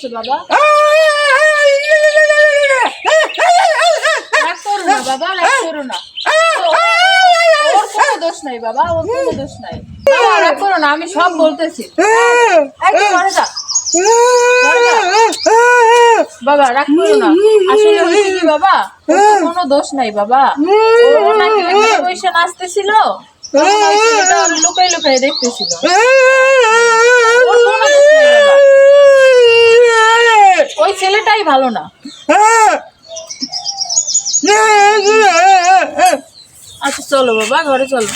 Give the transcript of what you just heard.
করতেছে বাবা? রাগ করো না বাবা, রাগ করো না। ওর কোনো দোষ নাই বাবা, ওর কোনো দোষ নাই। বাবা রাগ করো না, আমি সব বলতেছি। ঘরে যা, ঘরে যা। বাবা রাগ করো না, আসলে হয়েছে কি বাবা, ওর তো কোনো দোষ নাই বাবা। ও নাকি ওইখানে বসে নাচতেছিল, তখন ওই ছেলেটা ওর লুকাই লুকাই দেখতেছিল। ওর কোনো দোষ নাই বাবা, ওই ছেলেটাই ভালো না। আচ্ছা চলো বাবা, ঘরে চলো।